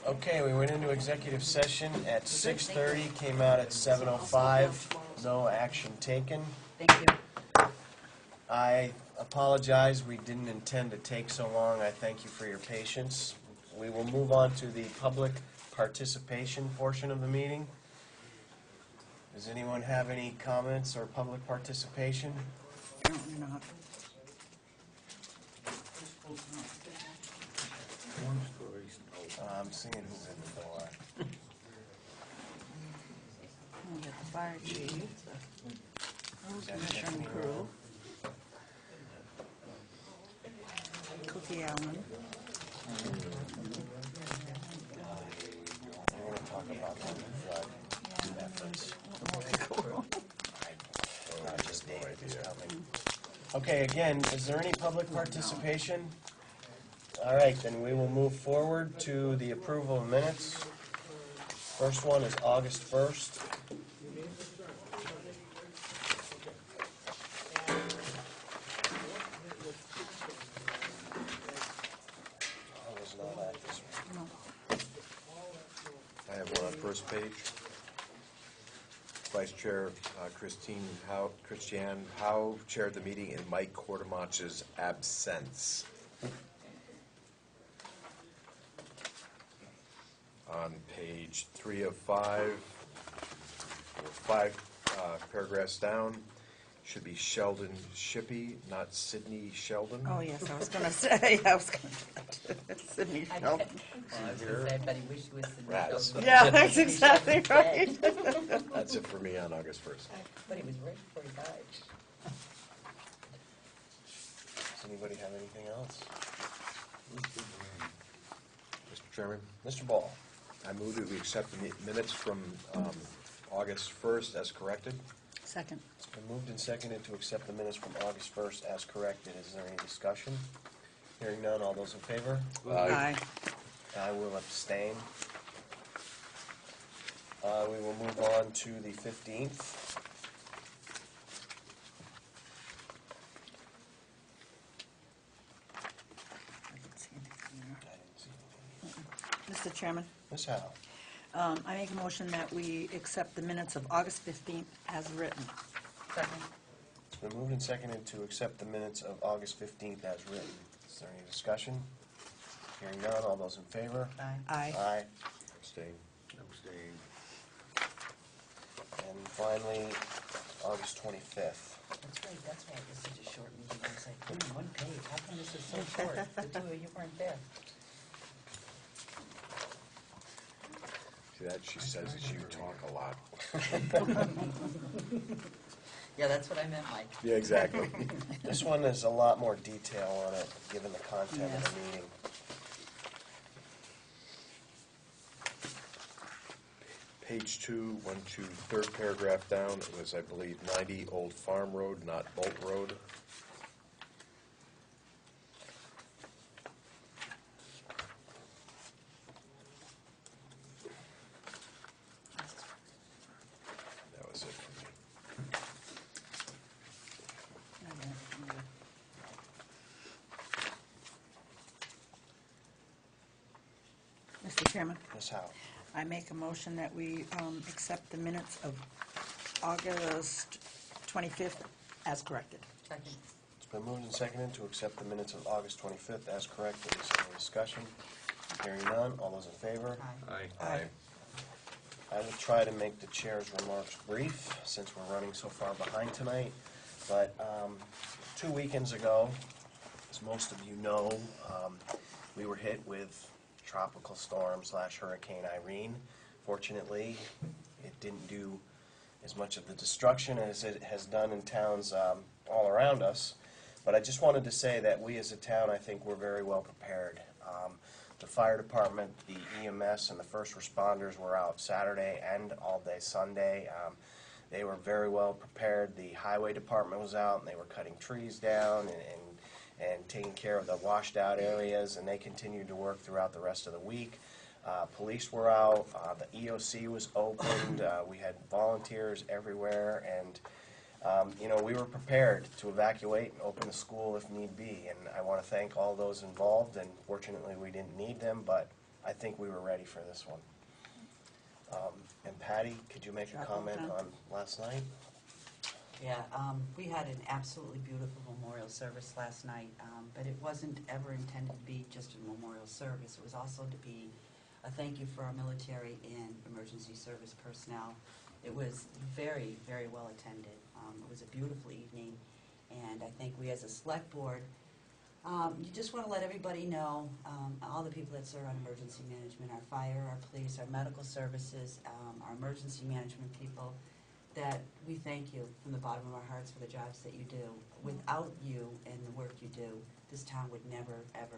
Okay, we went into executive session at 6:30, came out at 7:05, no action taken. Thank you. I apologize, we didn't intend to take so long. I thank you for your patience. We will move on to the public participation portion of the meeting. Does anyone have any comments or public participation? Apparently not. I'm seeing who's in the door. We got the fire chief, Is that commissioner Tiffany and crew, Cookie Allen. We're going to talk about the flood efforts. Not just David is coming. Okay, again, is there any public participation? All right, then we will move forward to the approval of minutes. First one is August 1st. I was not at this one. I have one on first page. Vice Chair Christiane Howe chaired the meeting in Mike Quartermach's absence. On page 3 of 5, or 5 paragraphs down, should be Sheldon Shippey, not Sydney Sheldon. Oh, yes, I was going to say, Sydney Sheldon. I was going to say, but he wished he was Sydney Rats. Sheldon. Yeah, that's exactly right. That's it for me on August 1st. But he was right before he died. Does anybody have anything else? Mr. Chairman, Mr. Ball. I move that we accept the minutes from August 1st as corrected. Second. It's been moved and seconded to accept the minutes from August 1st as corrected. Is there any discussion? Hearing none, all those in favor? Aye. I will abstain. We will move on to the 15th. I didn't see anything I didn't see anything there. Mr. Chairman, Ms. Howe. I make a motion that we accept the minutes of August 15th as written. Second. It's been moved and seconded to accept the minutes of August 15th as written. Is there any discussion? Hearing none, all those in favor? Aye. Aye. Aye. Abstain. And finally, August 25th. That's right, that's why it was such a short meeting. I was like, 1 page, how come this is so short? The two of you weren't there. See that? She says that you talk a lot. Yeah, that's what I meant, Mike. Yeah, exactly. This one has a lot more detail on it, given the content of the meeting. Page 2, 1, 2, third paragraph down, it was, I believe, 90 Old Farm Road, not Bolt Road. That was it for me. Mr. Chairman, Ms. Howe. I make a motion that we accept the minutes of August 25th as corrected. Second. It's been moved and seconded to accept the minutes of August 25th as corrected. Is there any discussion? Hearing none, all those in favor? Aye. Aye. I will try to make the chair's remarks brief, since we're running so far behind tonight. But 2 weekends ago, as most of you know, we were hit with tropical storm / Hurricane Irene. Fortunately, it didn't do as much of the destruction as it has done in towns all around us. But I just wanted to say that we as a town, I think we're very well prepared. The fire department, the EMS, and the first responders were out Saturday and all day Sunday. They were very well prepared. The highway department was out, and they were cutting trees down and taking care of the washed out areas, and they continued to work throughout the rest of the week. Police were out, the EOC was opened, we had volunteers everywhere, and we were prepared to evacuate and open the school if need be, and I want to thank all those involved, and fortunately we didn't need them, but I think we were ready for this one. And Patty, could you make a Sure, comment okay. on last night? Yeah, we had an absolutely beautiful memorial service last night, but it wasn't ever intended to be just a memorial service. It was also to be a thank you for our military and emergency service personnel. It was very, very well attended. It was a beautiful evening, and I think we as a select board, you just want to let everybody know, all the people that serve on emergency management, our fire, our police, our medical services, our emergency management people, that we thank you from the bottom of our hearts for the jobs that you do. Without you and the work you do, this town would never, ever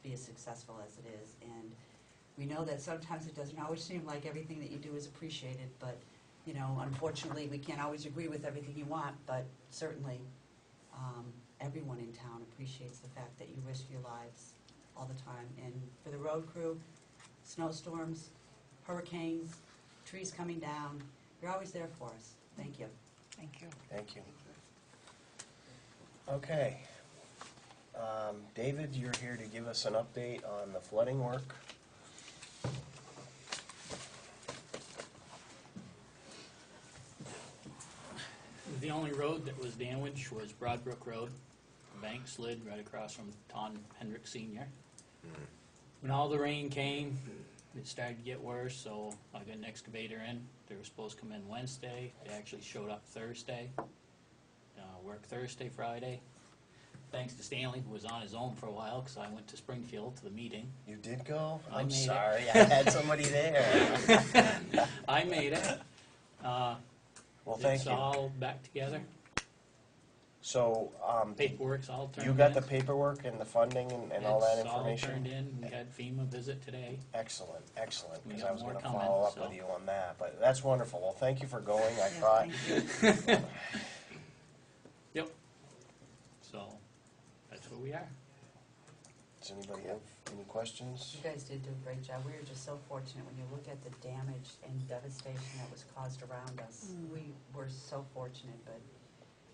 be as successful as it is. And we know that sometimes it doesn't always seem like everything that you do is appreciated, but, you know, unfortunately, we can't always agree with everything you want, but certainly, everyone in town appreciates the fact that you risk your lives all the time. And for the road crew, snowstorms, hurricanes, trees coming down, you're always there for us. Thank you. Thank you. Thank you. Okay. David, you're here to give us an update on the flooding work. The only road that was damaged was Broadbrook Road. The bank slid right across from Tom Hendrick Sr. When all the rain came, it started to get worse, so I got an excavator in. They were supposed to come in Wednesday. They actually showed up Thursday. Worked Thursday, Friday. Thanks to Stanley, who was on his own for a while, because I went to Springfield to the meeting. You did go? I I'm made it. sorry, I had somebody there. I made it. Well, thank It's you. all back together. So, Paperwork's all turned in. you got the paperwork and the funding and all that It's all information? turned in. We had FEMA visit today. Excellent, excellent, We because got I was more gonna coming, follow up so. with you on that, but that's wonderful. Well, thank you for going, I Yeah, thought. thank you. Yep. So, that's where we are. Does anybody have any questions? You guys did do a great job. We were just so fortunate when you look at the damage and devastation that was caused around us. We were so fortunate, but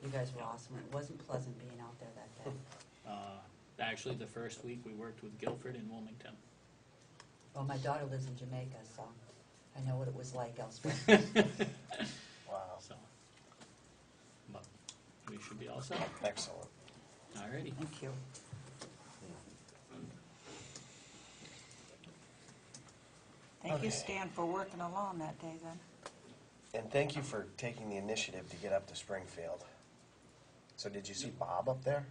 you guys were awesome. It wasn't pleasant being out there that day. Actually, the first week we worked with Guilford and Wilmington. Well, my daughter lives in Jamaica, so I know what it was like elsewhere. Wow, So, but we should be all set. excellent. Alrighty. Thank you. Thank Okay. you, Stan, for working along that day then. And thank you for taking the initiative to get up to Springfield. So did you see Bob up there?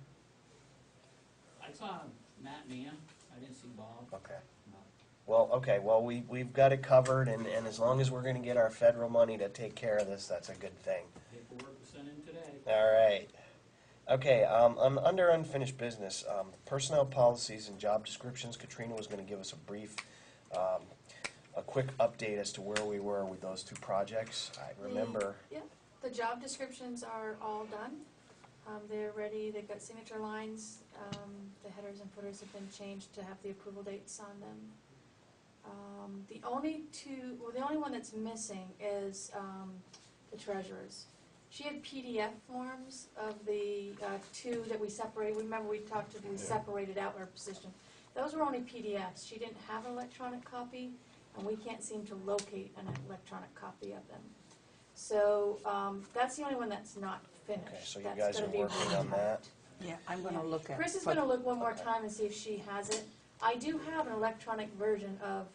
I saw Matt and Ian. I didn't see Bob. Okay. Well, okay, well, we've got it covered, and as long as we're gonna get our federal money to take care of this, that's a good thing. Paperwork was sent in today. All right. Okay, under unfinished business, personnel policies and job descriptions, Katrina was gonna give us a brief, a quick update as to where we were with those two projects. I remember, Yep, the job descriptions are all done. They're ready, they've got signature lines, the headers and footers have been changed to have the approval dates on them. The only one that's missing is the treasurer's. She had PDF forms of the two that we separated. Remember we talked to, we separated out her position. Those were only PDFs. She didn't have an electronic copy, and we can't seem to locate an electronic copy of them. So that's the only one that's not finished. okay, so you That's guys gonna are be working on that? Yeah, I'm gonna Yeah. look at. Chris is but- gonna look one more Okay. time and see if she has it. I do have an electronic version of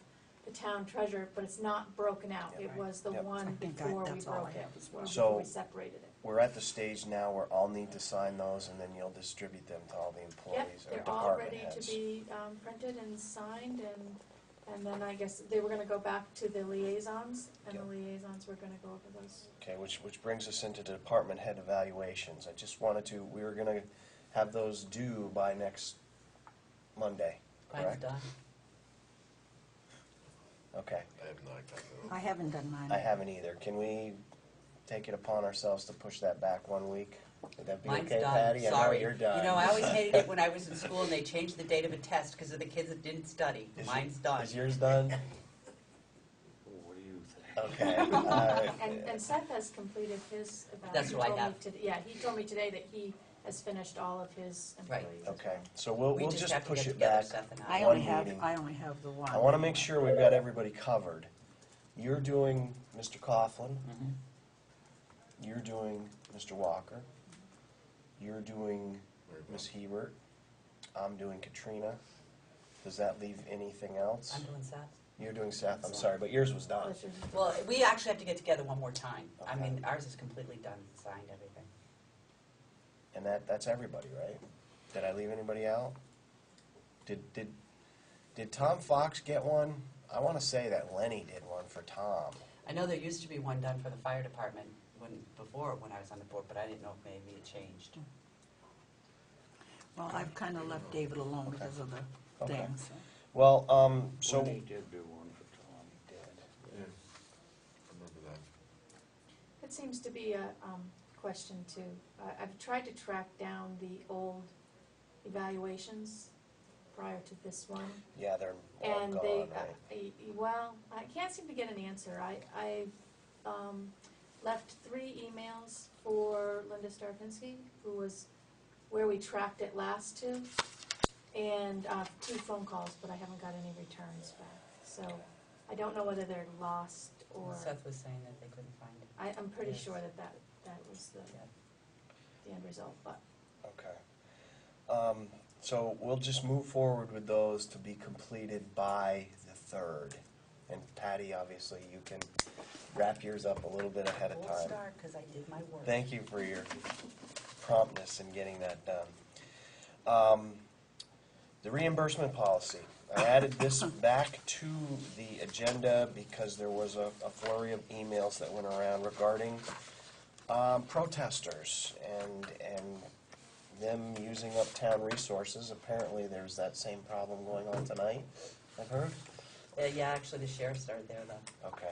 the town treasurer, but it's not broken out. Yeah. It was the Yep. I one think before we that's all I broke it, have as well. So- before we separated it. We're at the stage now where I'll need to sign those, and then you'll distribute them to all the Yep, employees or they're all department ready to heads. be printed and signed, and then I guess they were gonna go back to the liaisons, and the Yep. liaisons were gonna go over those. Okay, which brings us into the department head evaluations. I just wanted to, we were gonna have those due by next Monday, Mine's correct? done. Okay, I have not got those. I haven't done mine. I haven't either. Can we take it upon ourselves to push that back 1 week? Would that be Mine's okay, done, Patty? I know sorry. you're done. You know, I always hated it when I was in school and they changed the date of a test because of the kids that didn't study. Is Mine's done. Is yours done? What do you think? Okay. And Seth has completed his That's he what I told me have. Yeah, he told me today that he has finished all of his Right. employees as Okay, well. so we'll We just have to push get it together, back. Seth and I One only have, meeting. I only have the one. I want to make sure we've got everybody covered. You're doing Mr. Coughlin, Mhm. you're doing Mr. Walker, you're doing Ms. Hebert, I'm doing Katrina. Does that leave anything else? I'm doing Seth. You're doing Seth, I'm sorry, but yours was done. That's your- Well, we actually have to get together one more time. I Okay. mean, ours is completely done, signed, everything. And that's everybody, right? Did I leave anybody out? Did Tom Fox get one? I want to say that Lenny did one for Tom. I know there used to be one done for the fire department before when I was on the board, but I didn't know if maybe it changed. Well, I've kind of left David alone because of the Okay. things. so. Well, so, Lenny did do one for Tom, he did. Yeah, I remember that. It seems to be a question too. I've tried to track down the old evaluations prior to this one. yeah, they're all And gone, they, right? well, I can't seem to get an answer. I left 3 emails for Linda Starpinski, who was where we tracked it last to, and 2 phone calls, but I haven't got any returns back. So I don't know whether they're lost or, Seth was saying that they couldn't find it. I'm pretty Yes. sure that was Yeah. the end result, but. Okay. So we'll just move forward with those to be completed by the 3rd. And Patty, obviously, you can wrap yours up a little bit ahead of We'll time. start, because I did my work. Thank you for your promptness in getting that done. The reimbursement policy. I added this back to the agenda because there was a flurry of emails that went around regarding protesters and them using up town resources. Apparently, there's that same problem going on tonight, I've heard. Yeah, actually, the sheriff started there, though. Okay.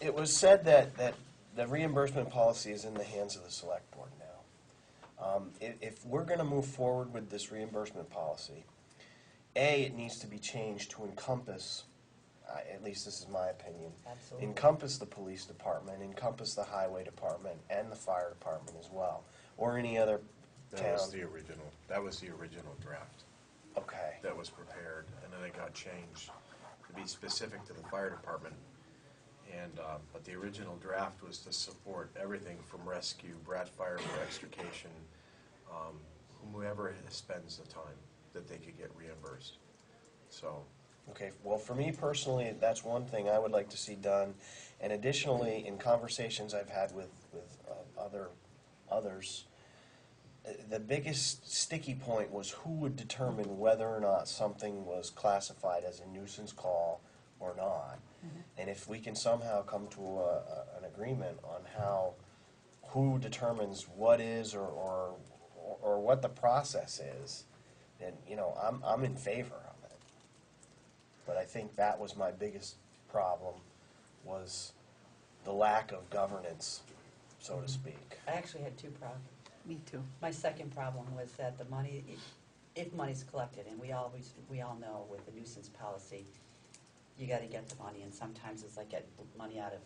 It was said that the reimbursement policy is in the hands of the select board now. If we're going to move forward with this reimbursement policy, it needs to be changed to encompass, at least this is my opinion, Absolutely. encompass the police department, encompass the highway department, and the fire department as well, or any other That town. was the original draft Okay. that was prepared, and then it got changed to be specific to the fire department. And, but the original draft was to support everything from rescue, Brad Fire for extrication, whomever spends the time that they could get reimbursed. So, Okay, well, for me personally, that's one thing I would like to see done. And additionally, in conversations I've had with others, the biggest sticky point was who would determine whether or not something was classified as a nuisance call or not. And if we can somehow come to an agreement on who determines what is or what the process is, then, I'm in favor of it. But I think that was my biggest problem, was the lack of governance, so to speak. I actually had 2 problems. Me too. My second problem was that the money, if money's collected, and we all know with the nuisance policy, you gotta get the money, and sometimes it's like getting money out of,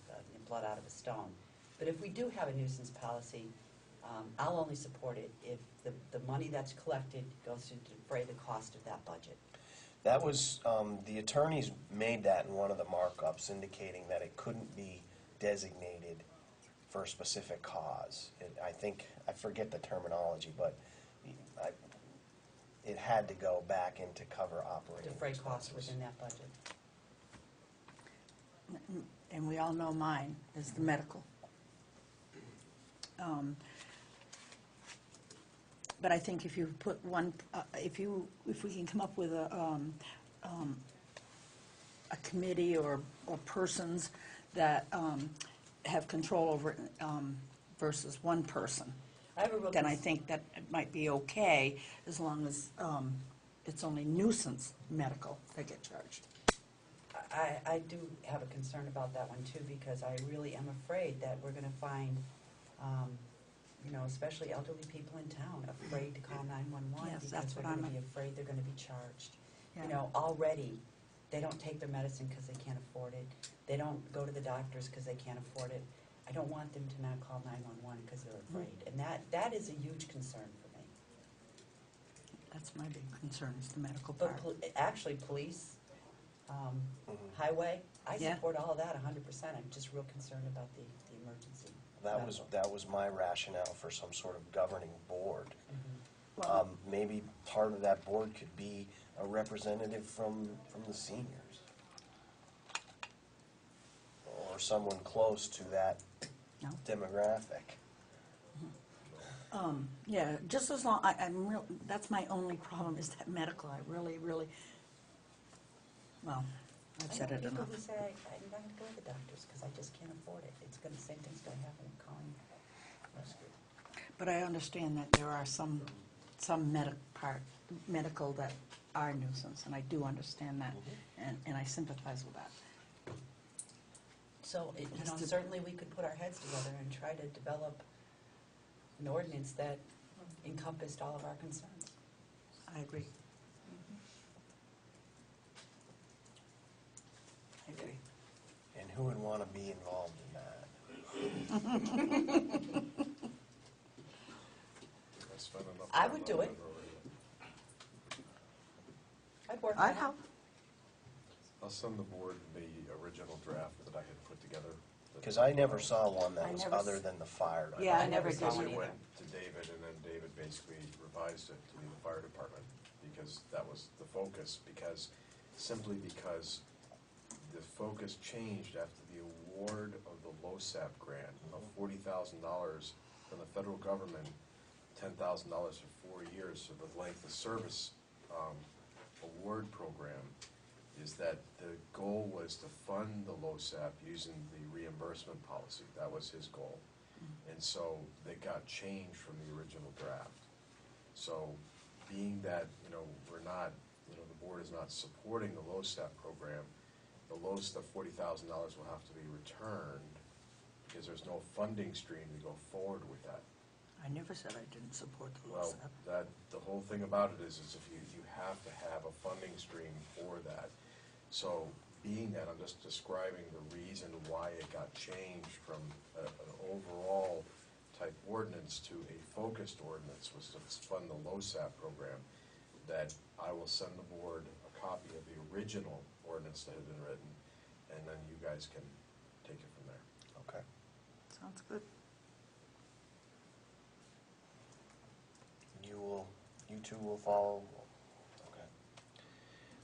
blood out of a stone. But if we do have a nuisance policy, I'll only support it if the money that's collected goes to defray the cost of that budget. That was, the attorneys made that in one of the markups, indicating that it couldn't be designated for a specific cause. I forget the terminology, but it had to go back in to cover operating Defray costs expenses. within that budget. And we all know mine is the medical. But I think if you put one, if we can come up with a committee or persons that have control over it versus one person, I have a real then I think that it might be okay as long as it's only nuisance medical that get charged. I do have a concern about that one too, because I really am afraid that we're gonna find, especially elderly people in town, afraid to call 911 Yes, because that's they're what gonna I'm- be afraid they're gonna be charged. Yeah. Already, they don't take their medicine because they can't afford it. They don't go to the doctors because they can't afford it. I don't want them to not call 911 because they're afraid. And that is a huge concern for me. That's my big concern, is the medical But part. actually, police, Mhm. highway, I Yeah. support all of that 100%. I'm just real concerned about the emergency. That was my rationale for some sort of governing board. Well, Maybe part of that board could be a representative from the seniors. Or someone close to that no. demographic. Yeah, just as long, I'm real, that's my only problem, is that medical, I really, well, I've said it I know enough. people who say, I'm not going to go to the doctors because I just can't afford it. Same thing's going to happen with calling rescue. But I understand that there are some medical that are nuisance, and I do understand that, and I sympathize with that. So, Just to- certainly we could put our heads together and try to develop an ordinance that encompassed all of our concerns. I agree. I agree. And who would want to be involved in that? I spent enough I time would on do that it. already. I'd work I'd on help. I'll send the board the original draft that I had put together. Because I never saw one that I was never other s- than the fire. Yeah, I I never never did saw one either. went to David, and then David basically revised it to be the fire department, because that was the focus, simply because the focus changed after the award of the LoSAP grant of $40,000 from the federal government, $10,000 for 4 years, so the length of service award program is that the goal was to fund the LoSAP using the reimbursement policy. That was his goal. And so they got changed from the original draft. So being that, we're not, the board is not supporting the LoSAP program, the $40,000 will have to be returned because there's no funding stream to go forward with that. I never said I didn't support the Well, LoSAP. the whole thing about it is if you have to have a funding stream for that. So being that, I'm just describing the reason why it got changed from an overall type ordinance to a focused ordinance was to fund the LoSAP program, that I will send the board a copy of the original ordinance that had been written, and then you guys can take it from there. Okay. Sounds good. You two will follow? Okay.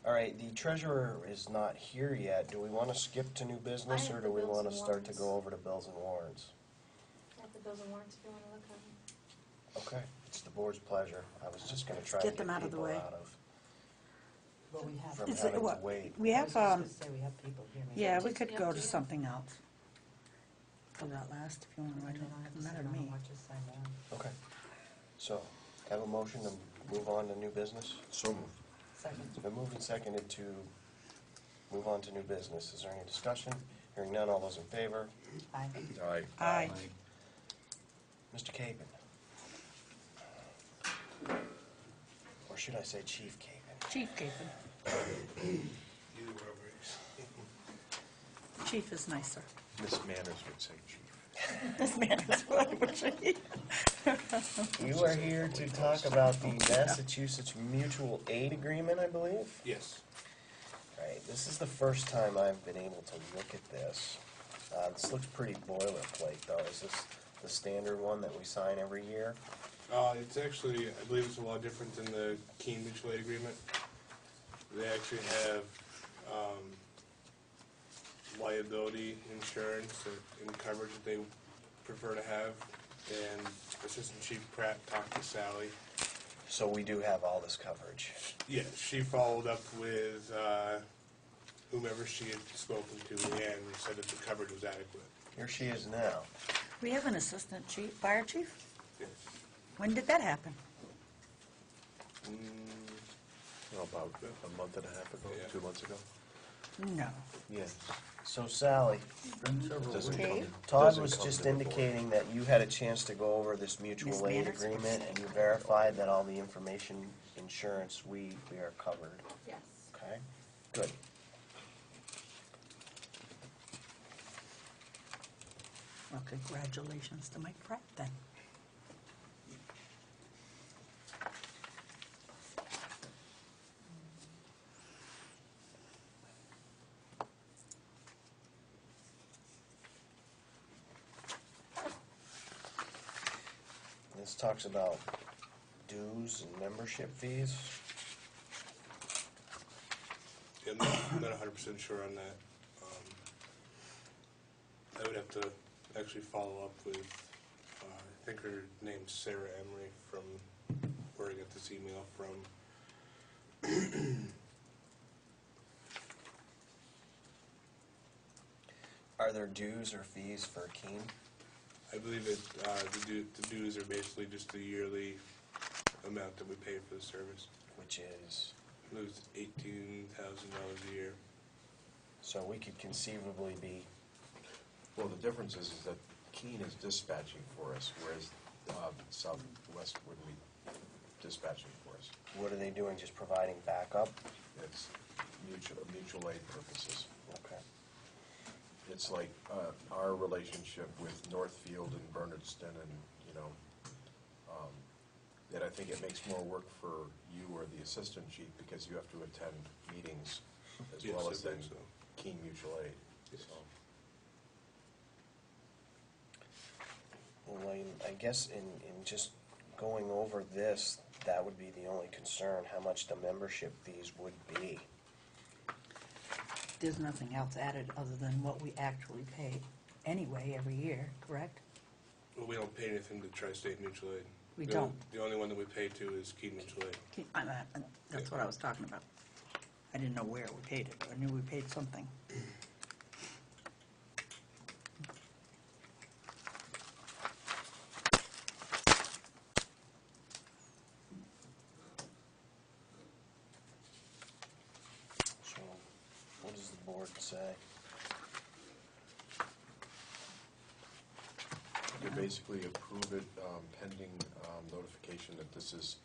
All right, the treasurer is not here yet. Do we want to skip to new business, I or have do the we bills want to and start to warrants. go over to bills and warrants? At the bills and warrants, if you want to look at them. Okay, it's the board's pleasure. I was just going to try Get to them get out of the people way. out of, Well, we have. from Is it having to what- wait. We I have, was just gonna say, we have people here. maybe yeah, just- we could Just go up to to you. something else. Do that last, if you want to write And it, then I'll have to doesn't matter sit to down me. and watch this sign down. Okay. So, have a motion to move on to new business? So moved. Second. It's been moved and seconded to move on to new business. Is there any discussion? Hearing none, all those in favor? Aye. Aye. Aye. Mr. Capen. Or should I say Chief Capen? Chief Capon. Chief is nicer. Miss Manners would say chief. This man is what she. You are here to talk about the Massachusetts Mutual Aid Agreement, I believe? Yes. Right, this is the first time I've been able to look at this. This looks pretty boilerplate, though. Is this the standard one that we sign every year? It's actually, I believe it's a lot different than the Keene Mutual Aid Agreement. They actually have liability insurance and coverage that they prefer to have. And Assistant Chief Pratt talked to Sally. So we do have all this coverage. Yeah, she followed up with whomever she had spoken to, Leanne, and said that the coverage was adequate. Here she is now. We have an assistant chief, fire chief? Yes. When did that happen? About a month and a half ago, Yeah. 2 months ago. No. Yes. So Sally, Doesn't Okay. come- Todd doesn't was come just to the board. indicating that you had a chance to go over this mutual aid Manners? agreement, and you verified that all the information, insurance, we are covered. Yes. Okay, good. Congratulations to Mike Pratt then. This talks about dues and membership fees. Yeah, I'm not 100% sure on that. I would have to actually follow up with, I think her name's Sarah Emery from where I got this email from. Are there dues or fees for Keene? I believe the dues are basically just the yearly amount that we pay for the service. Which is, It was $18,000 a year. so we could conceivably be, Well, the difference is that Keene is dispatching for us, whereas Southwest wouldn't be dispatching for us. what are they doing, just providing backup? It's mutual aid purposes. Okay. It's like our relationship with Northfield and Bernardston and, that I think it makes more work for you or the assistant chief because you have to attend meetings as Yes, well I as think then so. Keene Mutual Aid. Yes. So, Well, I guess in just going over this, that would be the only concern, how much the membership fees would be. There's nothing else added other than what we actually pay anyway every year, correct? Well, we don't pay anything to Tri-State Mutual Aid. We don't. The only one that we pay to is Keene Mutual Aid. That's what I was talking about. I didn't know where we paid it, but I knew we paid something. So, what does the board say? you basically approve it pending notification that this is,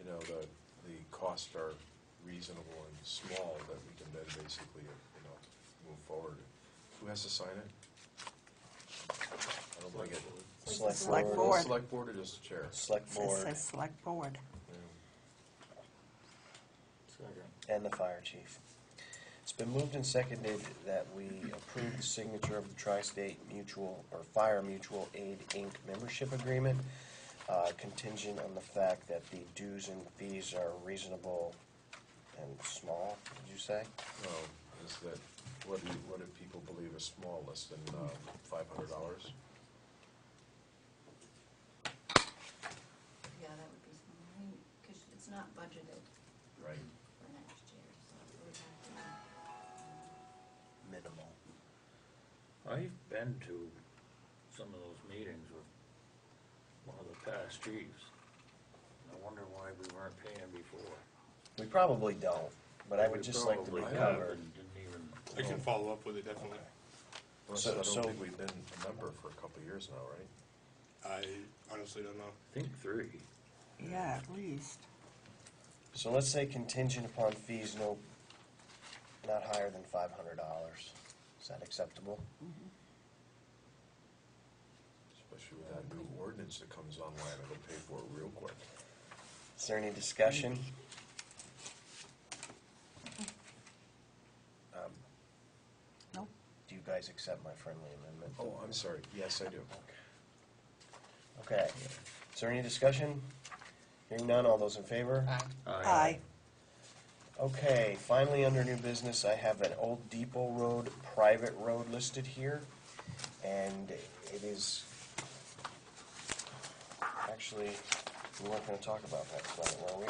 the costs are reasonable and small, that we can then basically, move forward. Who has to sign it? I don't think it. Select The board. Select board or just the chair? Select It board says select board. Yeah. and the fire chief. It's been moved and seconded that we approve the signature of the Tri-State Mutual, or Fire Mutual Aid, Inc. membership agreement, contingent on the fact that the dues and fees are reasonable and small, did you say? No, is that, what do people believe is small, less than $500? Yeah, that would be something, because it's not budgeted Right. for next year, so it would have to Minimal. I've been to some of those meetings with one of the past chiefs. I wonder why we weren't paying before. We probably don't, but I would We just like to be probably have covered. and didn't even I can follow up with it, definitely. Plus, So- I don't so- think we've been a member for a couple of years now, right? I honestly don't know. think 3. Yeah, at least. So let's say contingent upon fees not higher than $500. Is that acceptable? Especially with that new ordinance that comes online, it'll pay for it real quick. Is there any discussion? No? Do you guys accept my friendly amendment? Oh, I'm sorry, yes, I do. Okay. Is there any discussion? Hearing none, all those in favor? Aye. Okay, finally, under new business, I have an Old Depot Road private road listed here, and it is, actually, we weren't gonna talk about that tonight, were we?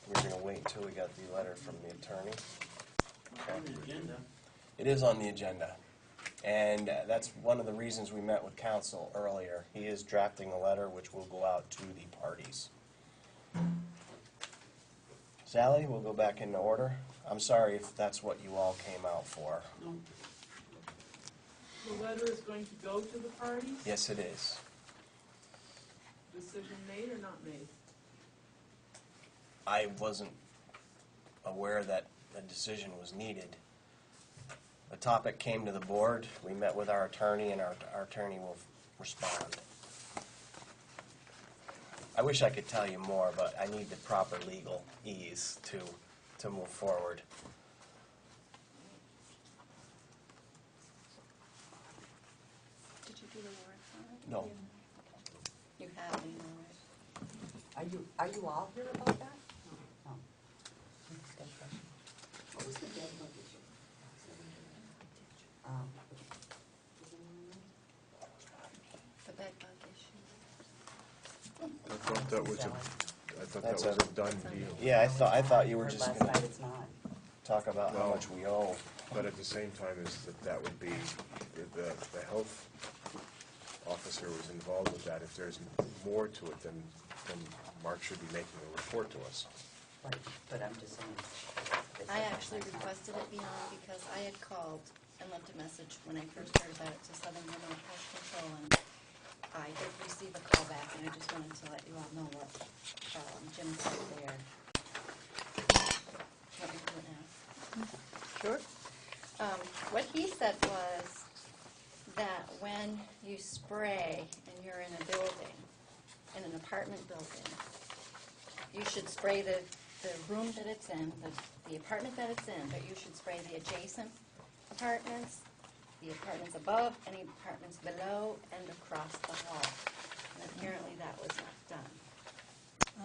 We were gonna wait until we got the letter from the attorney. Okay. It is on the agenda, and that's one of the reasons we met with counsel earlier. He is drafting a letter which will go out to the parties. Sally, we'll go back into order. I'm sorry if that's what you all came out for. The letter is going to go to the parties? Yes, it is. Decision made or not made? I wasn't aware that a decision was needed. the topic came to the board. We met with our attorney, and our attorney will respond. I wish I could tell you more, but I need the proper legal ease to move forward. Did you do the warrant for it? No. You have, you know, right? Are you all here about that? No. Just got a question. What was the dead bug issue? Um, The bed bug issue. I thought that was That's a done deal. Yeah, I thought you were heard just last going night to it's not. talk about how No. much we owe. But at the same time, that would be, the health officer was involved with that. If there's more to it, then Mark should be making a report to us. Right, but I'm just saying. they I said actually last night. requested it be on because I had called and left a message when I first heard about it to Southern Vermont Pest Control, and I did receive a call back, and I just wanted to let you all know what Jim said there. Want me to do it now? Sure. What he said was that when you spray and you're in a building, in an apartment building, you should spray the room that it's in, the apartment that it's in, but you should spray the adjacent apartments, the apartments above, any apartments below, and across the hall. And apparently that was not done.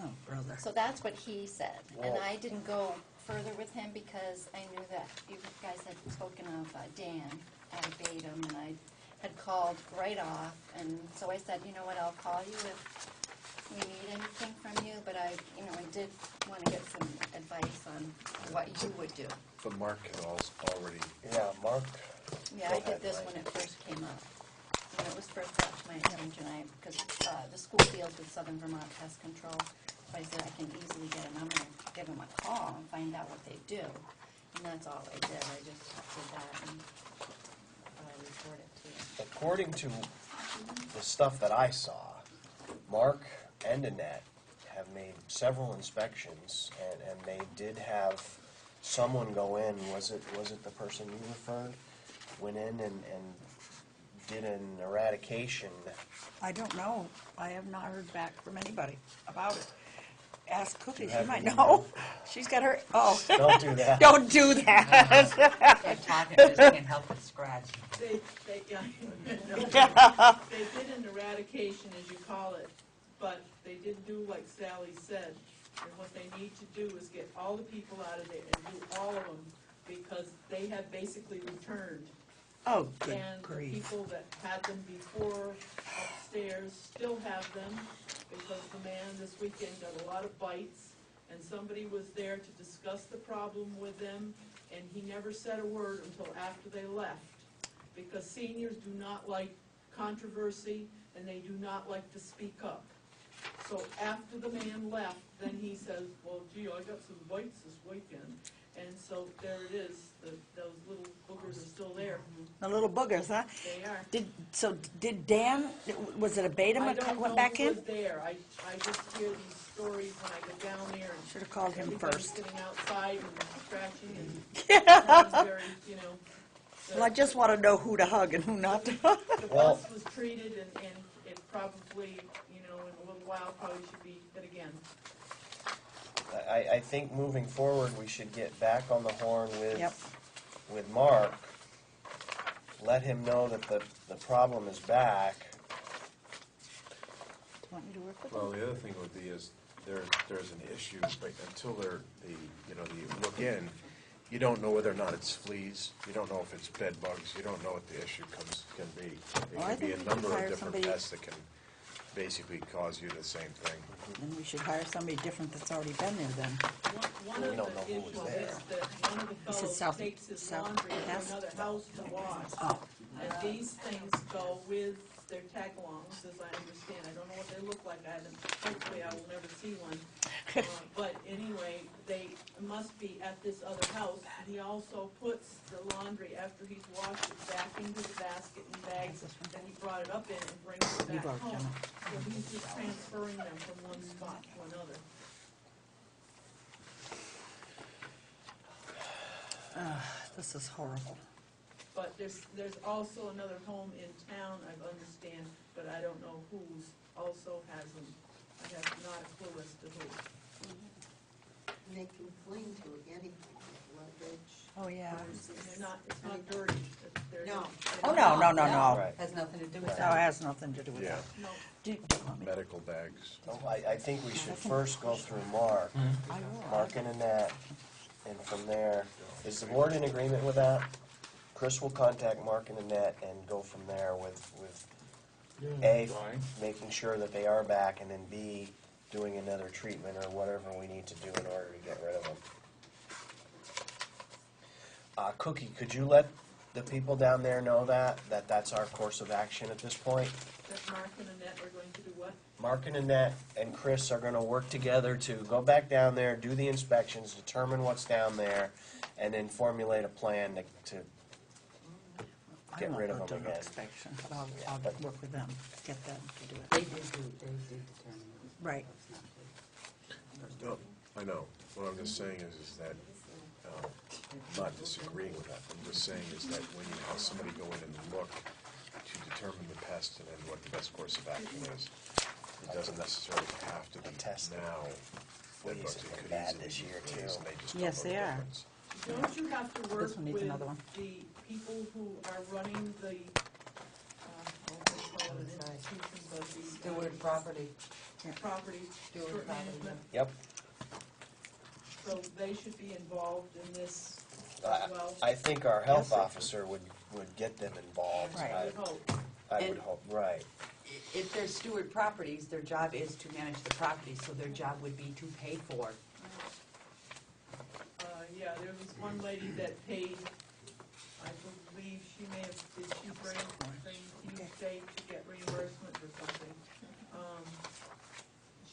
Oh, brother. So that's what he said. And Well- I didn't go further with him because I knew that you guys had spoken of Dan at a Batum, and I had called right off. And so I said, you know what, I'll call you if we need anything from you, but I did want to get some advice on what you would do. But Mark had already, Yeah, Mark? Yeah, Go I did ahead, this Mike. when it first came up. When it was first brought to my attention, because the school deals with Southern Vermont Pest Control. So I said I can easily get a number, give them a call and find out what they do. And that's all I did. I just did that and report it to you. According to the stuff that I saw, Mark and Annette have made several inspections, and they did have someone go in. Was it the person you referred? Went in and did an eradication. I don't know. I have not heard back from anybody about it. Ask Cookie, she have might any know. She's got her, oh. Don't do that. Don't do that. Can't talk, I just can't help but scratch. Yeah. They did an eradication, as you call it, but they didn't do like Sally said. And what they need to do is get all the people out of there and do all of them, because they have basically returned. Oh, good And the grief. people that had them before upstairs still have them, because the man this weekend got a lot of bites, and somebody was there to discuss the problem with them, and he never said a word until after they left, because seniors do not like controversy, and they do not like to speak up. So after the man left, then he says, well, gee, I got some bites this weekend, and so there it is, those little boogers are still there. The little boogers, huh? They are. Did Dan, was it a Batum I that don't went know back who in? was there. I just hear these stories when I go down there, and Should have called him everybody's first. sitting outside and scratching and sounds very, Well, I just want to know who to hug and who not to hug. the Well- bus was treated, and it probably, in a little while, probably should be hit again. I think moving forward, we should get back on the horn Yep. with Mark. Let him know that the problem is back. Want me to work with well, him? the other thing would be is there's an issue, but until you look in, you don't know whether or not it's fleas, you don't know if it's bed bugs, you don't know what the issue can be. It Well, I can be think a we number should of hire different somebody- pests that can basically cause you the same thing. Then we should hire somebody different that's already been there then. One We of don't know the who was issues there. is that one of the He said fellows south- takes his south- laundry to west. another house to wash. Oh, And these things go with their tag-alongs, as I understand. I don't know what they look like. Hopefully I will never see one. But anyway, they must be at this other house. He also puts the laundry, after he's washed it, back into the basket and bags that he brought it up in, and brings it You've back already done home. So he's just transferring them from one spot to another. this is horrible. But there's also another home in town, I understand, but I don't know whose also has them. I have not a clue as to who. And they can cling to anything, leverage. Oh, yeah. It's not dirty. They're No. Oh, no, no, no, no. Right. Has nothing to do with No, it that. has nothing to do with Yeah, that. No, Do you want me- medical bags. Oh, I think we should first go through Mark, I will. Mark and Annette, and from there, is the board in agreement with that? Chris will contact Mark and Annette and go from there with A, Fine. making sure that they are back, and then B, doing another treatment or whatever we need to do in order to get rid of them. Cookie, could you let the people down there know that that's our course of action at this point? that Mark and Annette are going to do what? Mark and Annette and Chris are gonna work together to go back down there, do the inspections, determine what's down there, and then formulate a plan to I get won't rid of go them to again. inspection, but I'll but- work with them, get them to do They it. did determine. Right. No, I know. What I'm just saying is that, I'm not disagreeing with that. I'm just saying is that when you have somebody go in and look to determine the pest and then what the best course of action is, it doesn't necessarily have to be Test it. now. Fleas But have it been could bad easily this be year, fleas, too. and they just Yes, don't know they the are. difference. Don't you have to work This one needs with another one. the people who are running the, what do they call it, institutions of the. Steward property. Property, Steward Steward property, management, Yep. so they should be involved in this as well. I think our health Yes. officer would get them involved. Right. I would hope. I would And- hope, right. If they're steward properties, their job is to manage the property, so their job would be to pay for. Yeah, there was one lady that paid, I believe she may have, did she bring you state to get reimbursement or something?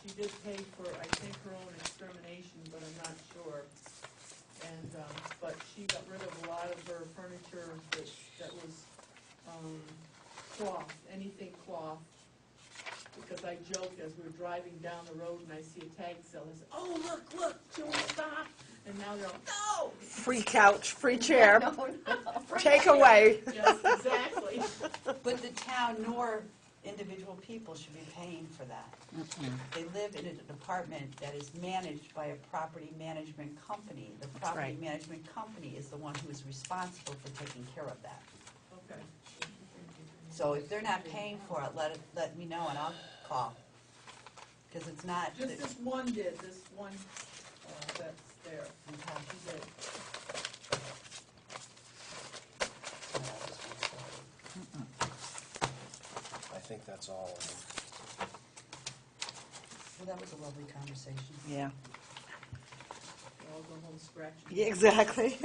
She did pay for, I think, her own extermination, but I'm not sure. And, but she got rid of a lot of her furniture that was, cloth, anything cloth. Because I joked as we were driving down the road and I see a tag sale, I said, oh, look, should we stop? And now they're all, no! Free couch, free chair, No, no. take away. Yes, exactly. But the town nor individual people should be paying for that. They live in an apartment that is managed by a property management company. The property right. management company is the one who is responsible for taking care of that. Okay. So if they're not paying for it, let me know and I'll call. Because it's not. Just this one did, this one, that's there. She did. I think that's all of them. Well, that was a lovely conversation. Yeah, They all go home scratching. yeah, exactly.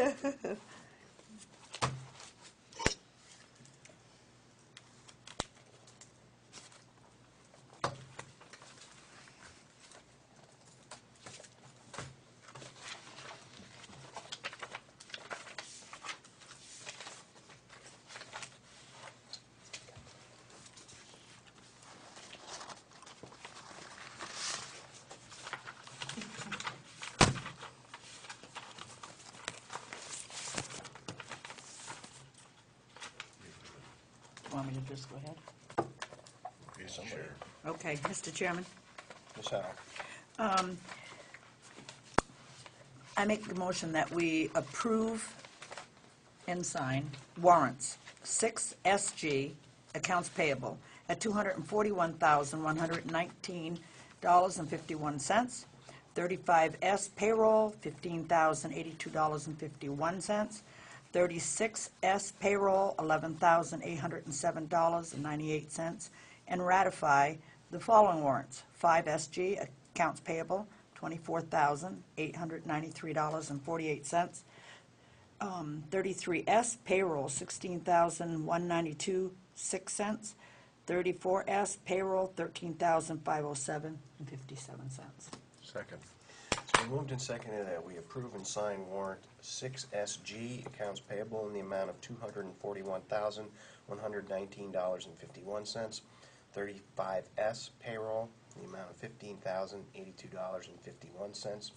Want me to just go ahead? Sure. Okay, Mr. Chairman. Ms. Howe. I make the motion that we approve and sign warrants, 6 SG, accounts payable, at $241,119.51, 35S payroll, $15,082.51, 36S payroll, $11,807.98, and ratify the following warrants. 5 SG, accounts payable, $24,893.48. 33S payroll, $16,192.06. 34S payroll, $13,507.57. Second. It's been moved and seconded that we approve and sign warrant 6SG, accounts payable in the amount of $241,119.51. 35S payroll in the amount of $15,082.51.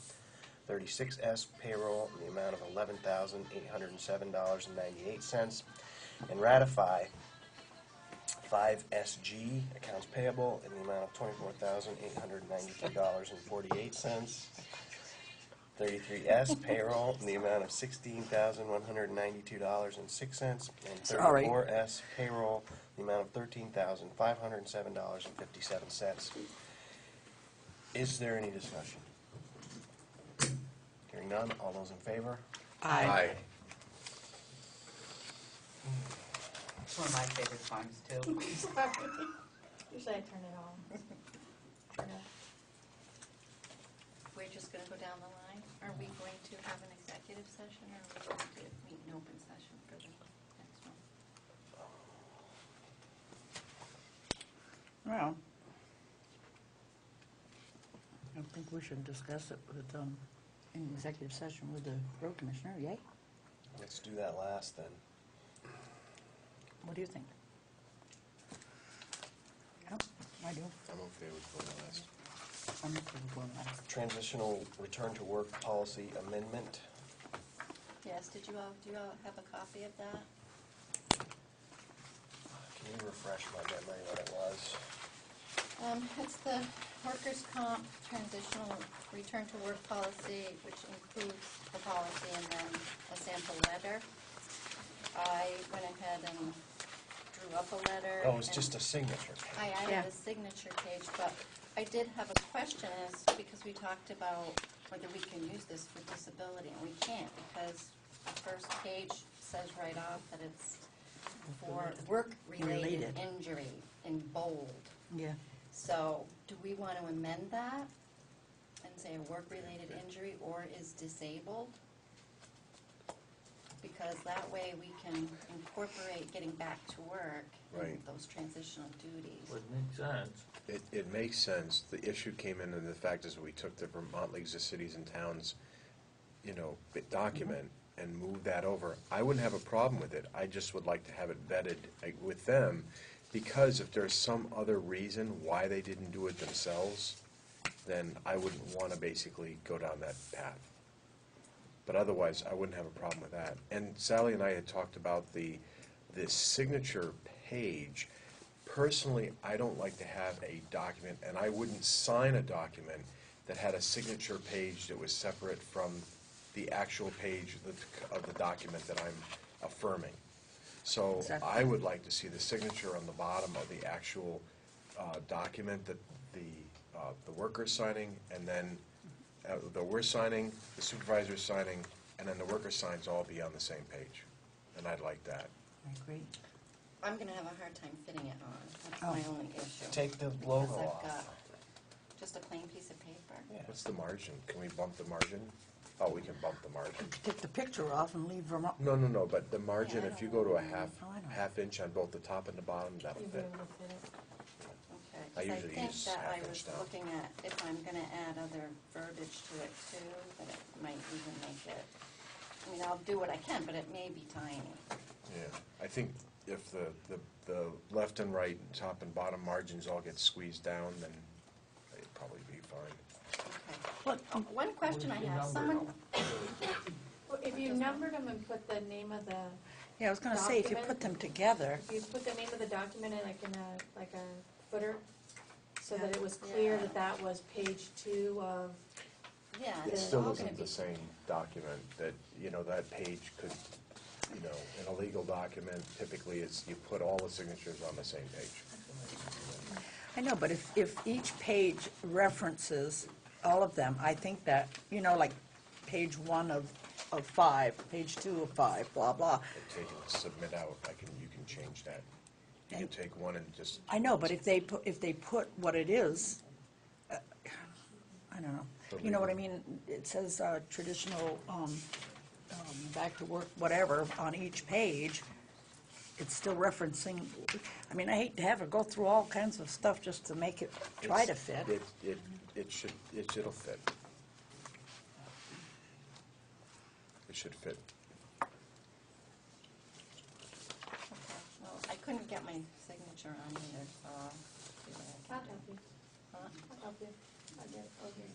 36S payroll in the amount of $11,807.98, and ratify 5SG accounts payable in the amount of $24,892.48. 33S payroll in the amount of $16,192.06, and Sorry. 34S payroll in the amount of $13,507.57. Is there any discussion? Hearing none, all those in favor? Aye. It's one of my favorite songs, too. Usually I turn it on. Turn it. We're just gonna go down the line. Are we going to have an executive session, or are we going to meet in open session for the next one? Well, I think we should discuss it with, in executive session with the road commissioner, yay? Let's do that last then. What do you think? Yeah, I do. I'm okay with going last. I'm okay with going last. Transitional return to work policy amendment. Yes, do you all have a copy of that? Can you refresh my memory what it was? It's the workers' comp transitional return to work policy, which includes the policy and then a sample letter. I went ahead and drew up a letter. Oh, it was and just a signature page. I added Yeah. a signature page, but I did have a question, is because we talked about whether we can use this for disability, and we can't, because the first page says right off that it's for work-related Related. injury in bold. Yeah. So, do we want to amend that and say a work-related injury or is disabled? Because that way we can incorporate getting back to work and Right. those transitional duties. Would make sense. It makes sense. The issue came in, and the fact is we took the Vermont Leagues of Cities and Towns, document and moved that over. I wouldn't have a problem with it. I just would like to have it vetted with them, because if there's some other reason why they didn't do it themselves, then I wouldn't want to basically go down that path. But otherwise, I wouldn't have a problem with that. And Sally and I had talked about this signature page. Personally, I don't like to have a document, and I wouldn't sign a document that had a signature page that was separate from the actual page of the document that I'm affirming. So Exactly. I would like to see the signature on the bottom of the actual document that the worker's signing, and then we're signing, the supervisor's signing, and then the worker signs all be on the same page. And I'd like that. I agree. I'm gonna have a hard time fitting it on. That's Oh. my only issue. Take the Because logo I've off. got just a plain piece of paper. Yeah. What's the margin? Can we bump the margin? Oh, we can bump the margin. Take the picture off and leave Vermont. No, but the margin, Yeah, I if you don't go to a know. Oh, I know. half inch on both the top and the bottom, that'll You'll be fit. able to fit it. Okay, I 'cause usually think use that I half-inch was down. looking at if I'm gonna add other verbiage to it too, that it might even make it, I mean, I'll do what I can, but it may be tiny. Yeah, I think if the left and right, top and bottom margins all get squeezed down, then it'd probably be fine. Okay. What, One question I have, someone, Well, if you numbered them and put the name of the, yeah, I was gonna say, if you Document. put them together, if you put the name of the document in like a footer, so that it was clear Yeah. that that was page 2 of, yeah, It it's still all gonna isn't be. the same document, that, that page could, in a legal document, typically you put all the signatures on the same page. I know, but if each page references all of them, I think that, like page 1 of 5, page 2 of 5, blah, blah. But take it, submit out, you can change that. You can And- take one and just. I know, but if they put what it is, I don't know. You know what I mean? It says traditional, back to work, whatever, on each page. It's still referencing, I mean, I hate to have her go through all kinds of stuff just to make it, try to fit. It'll fit. It should fit. Okay, well, I couldn't get my signature on either, so I'll do I'll that. help you, Huh? I'll help you. I'll get, okay.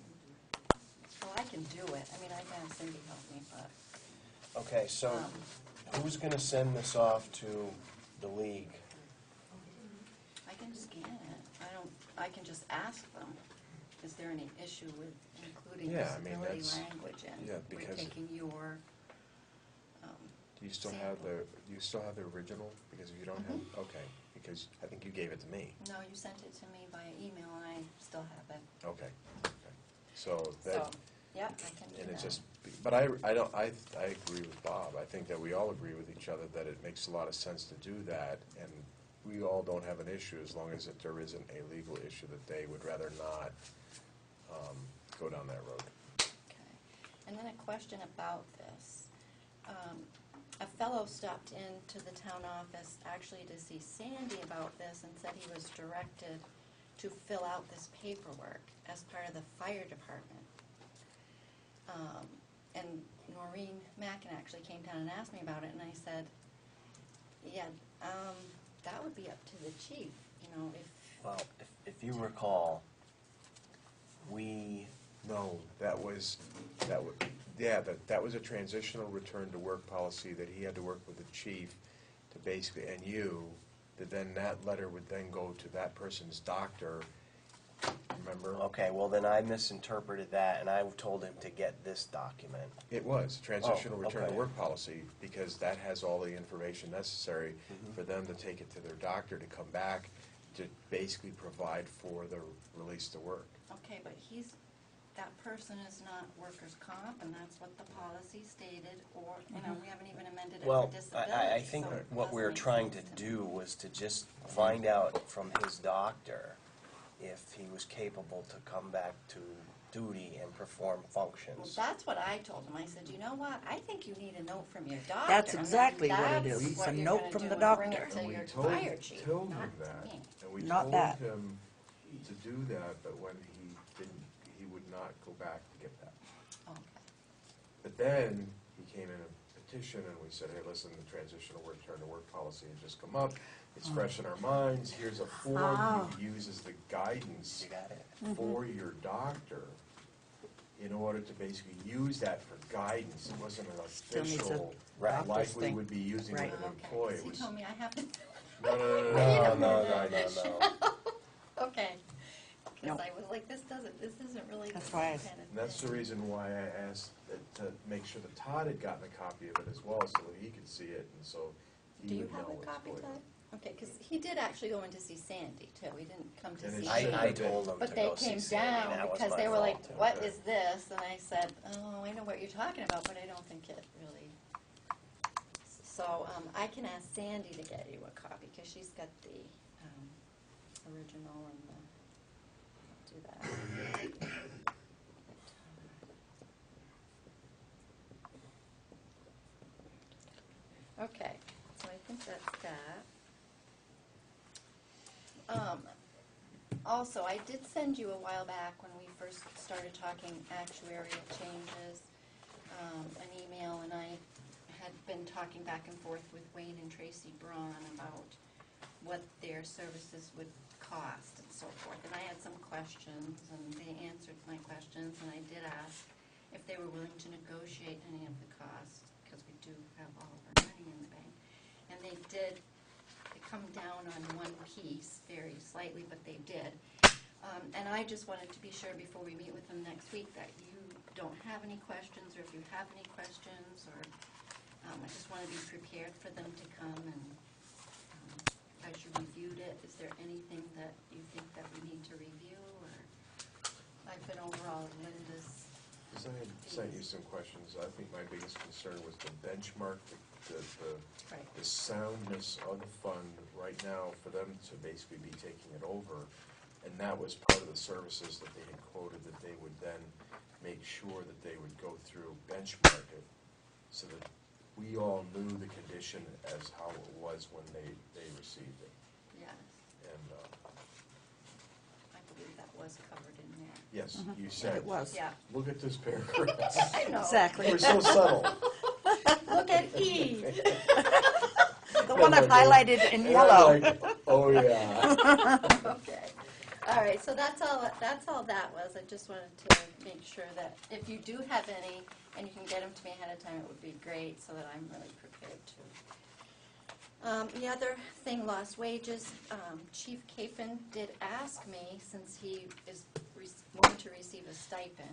Well, I can do it. I mean, I can have Cindy help me, but, Okay, so who's gonna send this off to the league? I can scan it. I can just ask them, is there any issue with including Yeah, I mean, disability that's- language in? yeah, We're because- taking your, Do you still have the original? Because if you don't have, okay, because I think you gave it to me. no, you sent it to me via email and I still have it. Okay, okay. So So, that, yeah, I can do that. and it's just, but I agree with Bob. I think that we all agree with each other that it makes a lot of sense to do that, and we all don't have an issue as long as there isn't a legal issue that they would rather not go down that road. Okay. And then a question about this. A fellow stopped into the town office actually to see Sandy about this and said he was directed to fill out this paperwork as part of the fire department. And Noreen Mackin actually came down and asked me about it, and I said, yeah, that would be up to the chief, you know, if, Well, if you recall, No, that was a transitional return to work policy that he had to work with the chief to basically, and you, that then that letter would then go to that person's doctor, remember? okay, well then I misinterpreted that and I told him to get this document. It was, transitional Oh, return to okay. work policy, because that has all the information necessary for them to take it to their doctor to come back to basically provide for the release to work. okay, but that person is not workers' comp, and that's what the policy stated, or, you know, we haven't even amended it for Well, disability. I think so it what we doesn't were make trying to sense me. do was to just find out from his doctor if he was capable to come back to duty and perform Well, functions. that's what I told him. I said, you know what, I think you need a note from your doctor. That's and then exactly what it that's is. what A you're note gonna from do the and bring doctor. it to And we your told fire chief, him not to that, me. and we Not told that. him to do that, but when he would not go back to get that. Okay. But then, he came in a petition, and we said, hey, listen, the transitional return to work policy has just come up, it's fresh in our minds, here's a form Oh. you use as the guidance You got it? for your doctor, in order to basically use that for guidance. It wasn't an Still needs a official, Right. like doctor's we thing. would be using Right. with an Okay, employee. 'cause It he was, told me I have to, no, No, no. okay. No. Because I was like, this isn't really the That's why I kind of And that's the thing. reason why I asked to make sure that Todd had gotten a copy of it as well, so that he could see it, and so Do he you would know have a what's copy, going on. Todd? Okay, because he did actually go in to see Sandy, too. He didn't come to And it see should me. I told him to But they go see came Sandy, down that was because my they were like, fault. what Okay. is this? And I said, oh, I know what you're talking about, but I don't think it really. So I can ask Sandy to get you a copy because she's got the original and the, I'll do that. Okay, so I think that's that. Also, I did send you a while back when we first started talking actuarial changes, an email, and I had been talking back and forth with Wayne and Tracy Braun about what their services would cost and so forth. And I had some questions, and they answered my questions, and I did ask if they were willing to negotiate any of the costs, because we do have all of our money in the bank. And they did come down on one piece, very slightly, but they did. And I just wanted to be sure before we meet with them next week that you don't have any questions, or if you have any questions, or I just want to be prepared for them to come. And as you reviewed it, is there anything that you think that we need to review? Or I've been over all of Linda's. Because I had sent you some questions. I think my biggest concern was the benchmark, Right. the soundness of the fund right now for them to basically be taking it over. And that was part of the services that they had quoted, that they would then make sure that they would go through, benchmark it, so that we all knew the condition as how it was when they received it. Yes, And, I believe that was covered in there. yes, you And said, it was. Yeah, look at this paragraph. I know. Exactly. We're so subtle. Look at E. The one I've highlighted in And I'm yellow. like, oh, yeah. Okay. All right, so that's all that was. I just wanted to make sure that if you do have any, and you can get them to me ahead of time, it would be great, so that I'm really prepared to. The other thing, lost wages. Chief Capon did ask me, since he is going to receive a stipend,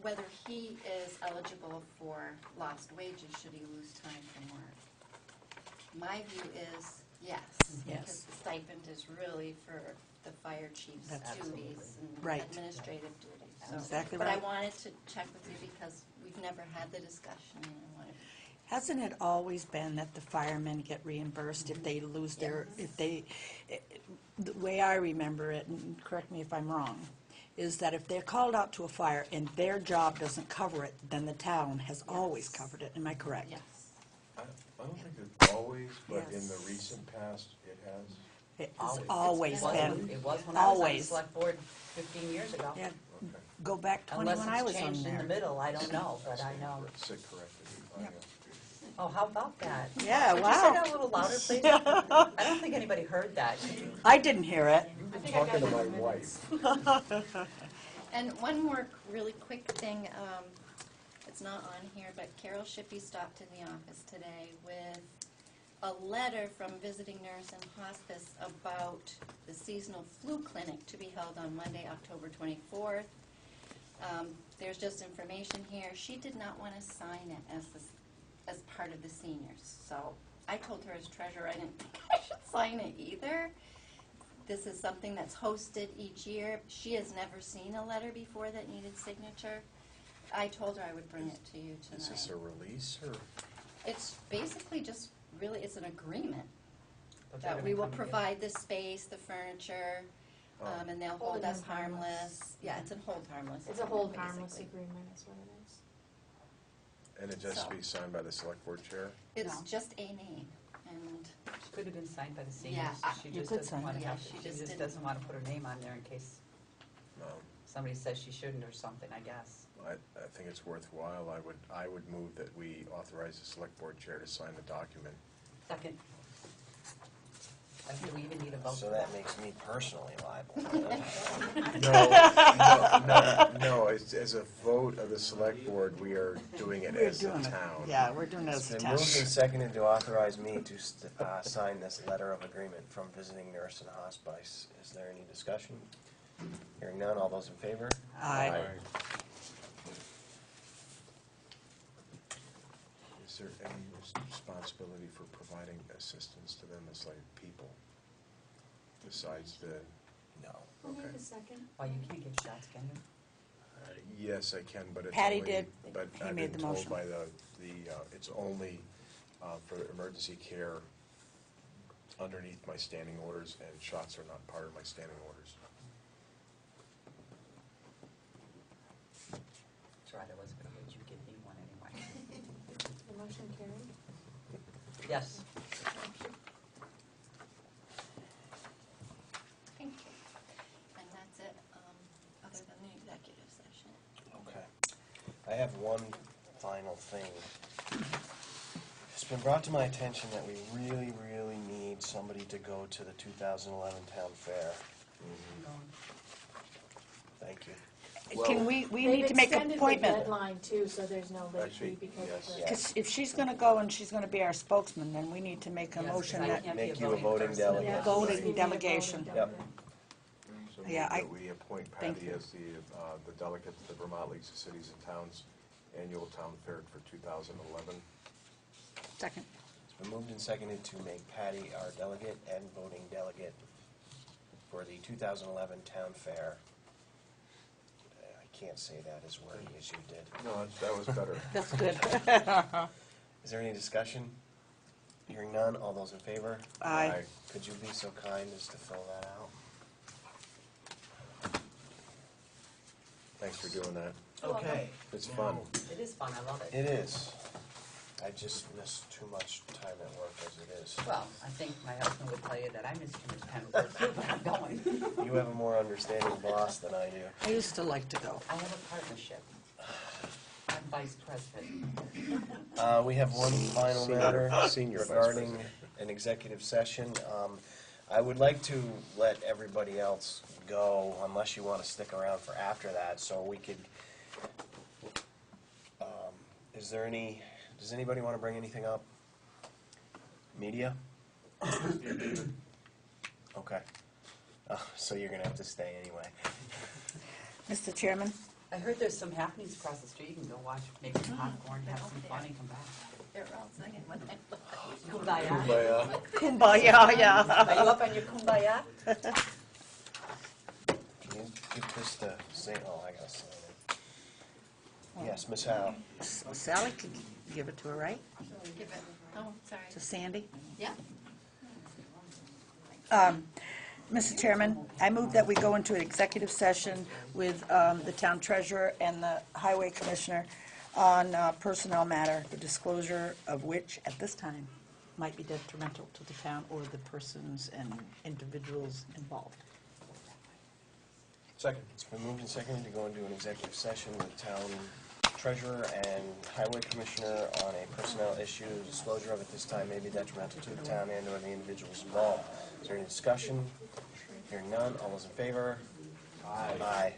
whether he is eligible for lost wages should he lose time from work. My view is yes, because the stipend is really for the fire chief's That's duties and right. administrative duties. So, Exactly but right. I wanted to check with you because we've never had the discussion, and I wanted. Hasn't it always been that the firemen get reimbursed if they lose their, if they, the way I remember it, and correct me if I'm wrong, is that if they're called out to a fire and their job doesn't cover it, then the town has always covered it. Am I correct? Yes. I don't think it's always, but in the Yes. recent past, it has. It's always It's been. It was when I was on the Always. select board 15 years ago. Yeah, Okay. go back 20 when I was on Unless it's changed in the there. middle, I don't know, but I know. Sit corrected. Yep. Oh, how about that? Yeah, Could you say wow. that a little louder, please? I don't think anybody heard that. I didn't hear it. I think I got it in the minutes. And one more really quick thing, it's not on here, but Carol Shippey stopped in the office today with a letter from visiting nurse and hospice about the seasonal flu clinic to be held on Monday, October 24th. There's just information here. She did not want to sign it as part of the seniors. So I told her as treasurer I didn't think I should sign it either. This is something that's hosted each year. She has never seen a letter before that needed signature. I told her I would bring it to you tonight. Is this a release or? It's basically just really, it's an agreement But they're that gonna we will come and get- provide the space, the furniture, and they'll hold Holding us them harmless. harmless. Yeah, it's a hold harmless. It's a agreement, hold harmless basically. agreement, is what it is. And it has to So- be signed by the select board chair? It's No. just a name, and She could have been signed by the seniors. Yeah, She you just could doesn't sign want it. to Yeah, have, she she just just didn't. doesn't want to put her name on there in case No. somebody says she shouldn't or something, I guess. I think it's worthwhile. I would move that we authorize the select board chair to sign the document. Second. Do we even need a vote So for that that? makes me personally liable. No, it's as a vote of the select board, we are doing it We're as a doing it. town. Yeah, we're doing it It's as a been town. moved and seconded to authorize me to sign this letter of agreement from visiting nurse and hospice. Is there any discussion? Hearing none, all those in favor? Aye. Is there any responsibility for providing assistance to them as like people? Besides the, No. Who made Okay. the second? Why, you can't give shots, can you? yes, I can, but it's Patty only. did. But He I've made been the told motion. by it's only for emergency care underneath my standing orders, and shots are not part of my standing orders. That's right, I was going to let you give me one anyway. The motion carried. Yes. thank you. And that's it, other than the executive session. Okay. I have one final thing. It's been brought to my attention that we really, really need somebody to go to the 2011 Town Fair. Thank you. Can we need to make an They've extended appointment. the deadline too, so there's no late Actually, fee because yes. of the. Because if she's going to go and she's going to be our spokesman, then we need to make a Yes, motion 'cause I that, can't be Make you a voting person. delegate. Yeah, Voting you need a delegation. voting Yep. delegate. So Yeah, move I- that we appoint thank Patty you. as the delegate to the Vermont Leagues of Cities and Towns Annual Town Fair for 2011. second. It's been moved and seconded to make Patty our delegate and voting delegate for the 2011 Town Fair. I can't say that as wordy as you did. No, that was better. That's good. Is there any discussion? Hearing none, all those in favor? Aye. Could you be so kind as to fill that out? Thanks for doing that. Okay. It's fun. It is fun, I love it. It is. I just miss too much time at work as it is. Well, I think my husband would tell you that I miss too much time at work too when I'm going. You have a more understanding boss than I do. I used to like to go. I have a partnership. I'm vice president. We have one final Senior- matter senior vice regarding president. an executive session. I would like to let everybody else go unless you want to stick around for after that, so we could, is there any, does anybody want to bring anything up? Media? Okay. So you're gonna have to stay anyway. Mr. Chairman, I heard there's some happenings across the street. You can go watch, make some popcorn, have some fun, and come back. They're all singing when they look. Kumbaya. kumbaya, yeah. Are you up on your kumbaya? Can you give this to St., oh, I gotta sign it. Yes, Miss Howe. Sally could give it to her, right? Give it, oh, sorry. To Sandy? Yeah. Mr. Chairman, I move that we go into an executive session with the town treasurer and the highway commissioner on personnel matter, the disclosure of which, at this time, might be detrimental to the town or the persons and individuals involved. Second. It's been moved and seconded to go into an executive session with town treasurer and highway commissioner on a personnel issue. Disclosure of at this time may be detrimental to the town and or the individuals involved. Is there any discussion? Hearing none, all those in favor? Aye. Aye.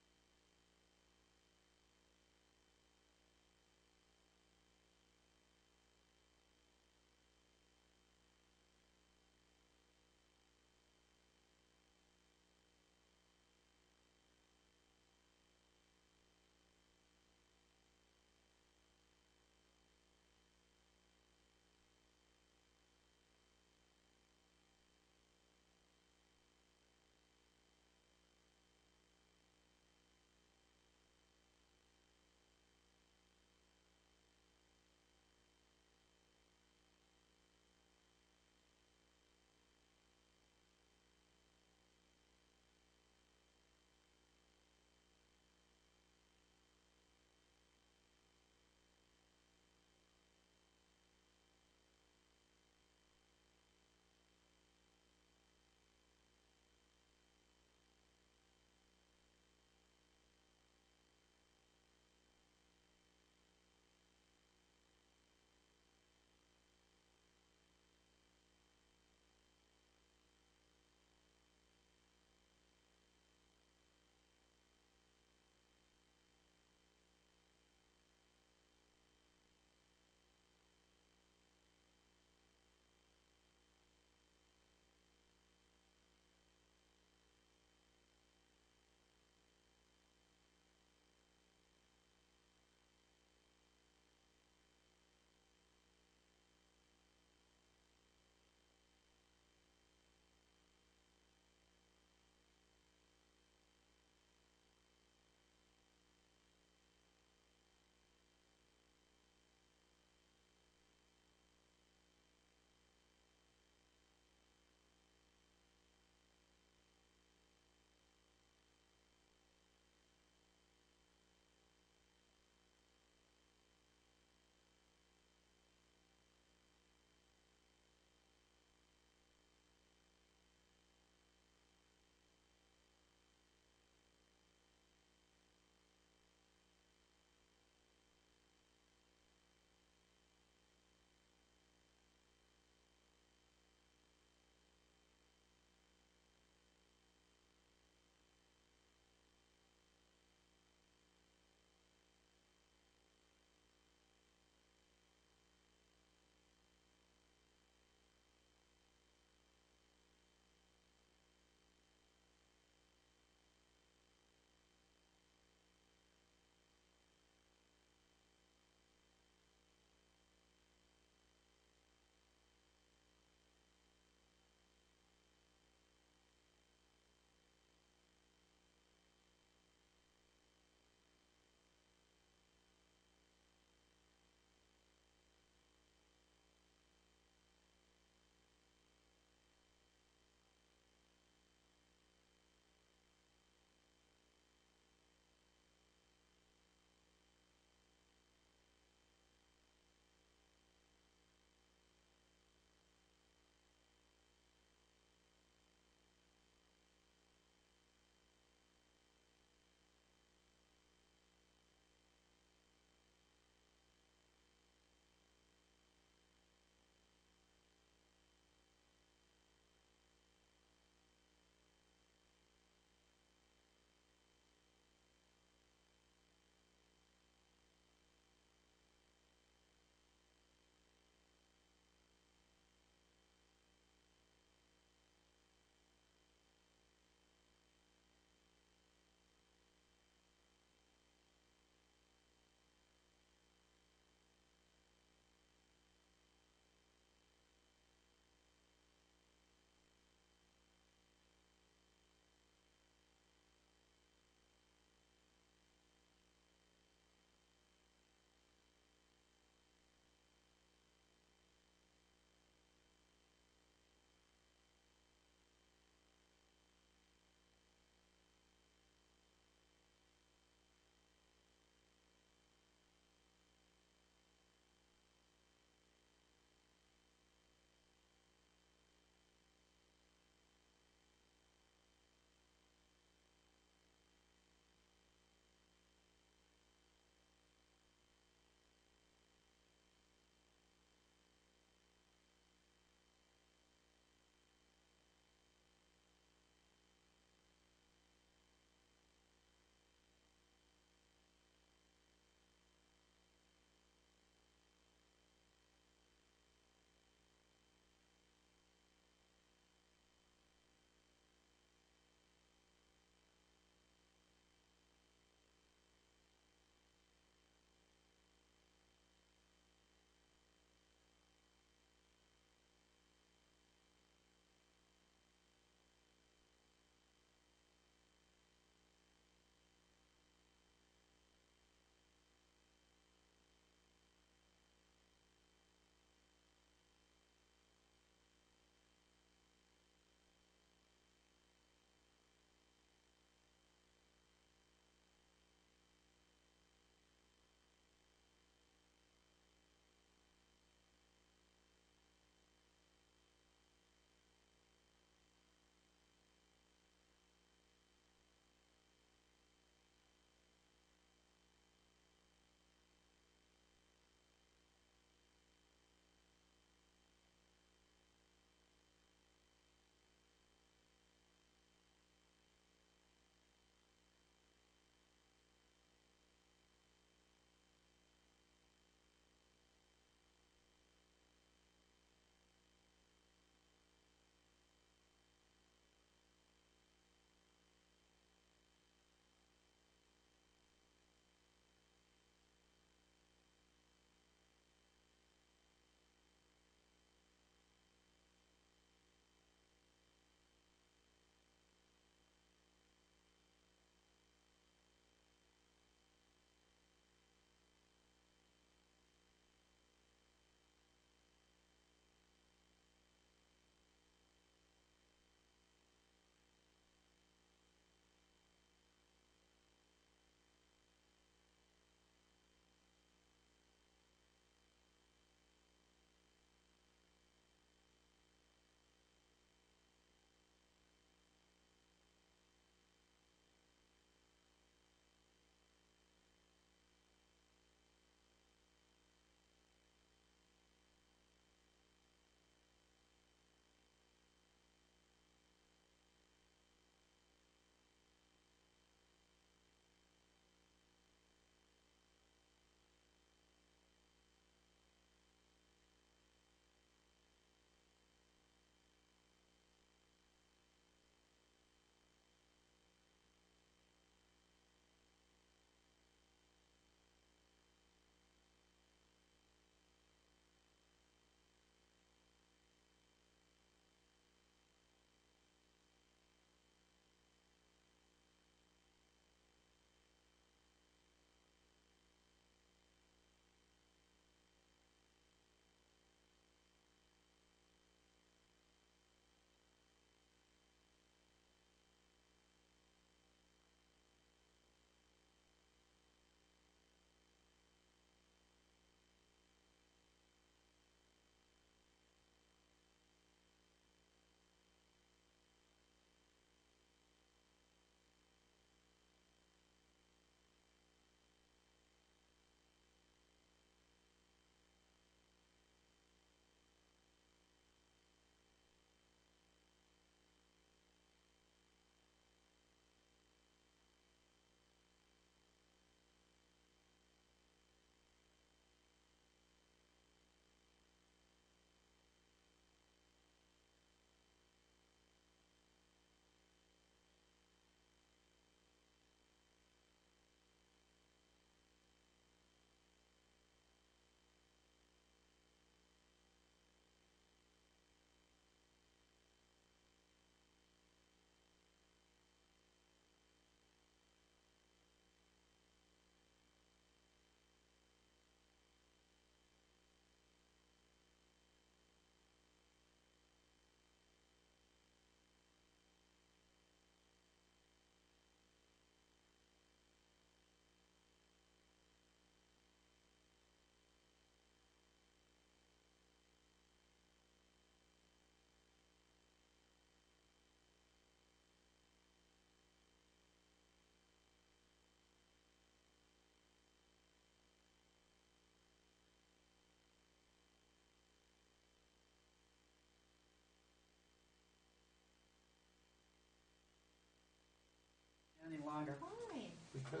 any longer. Why? Because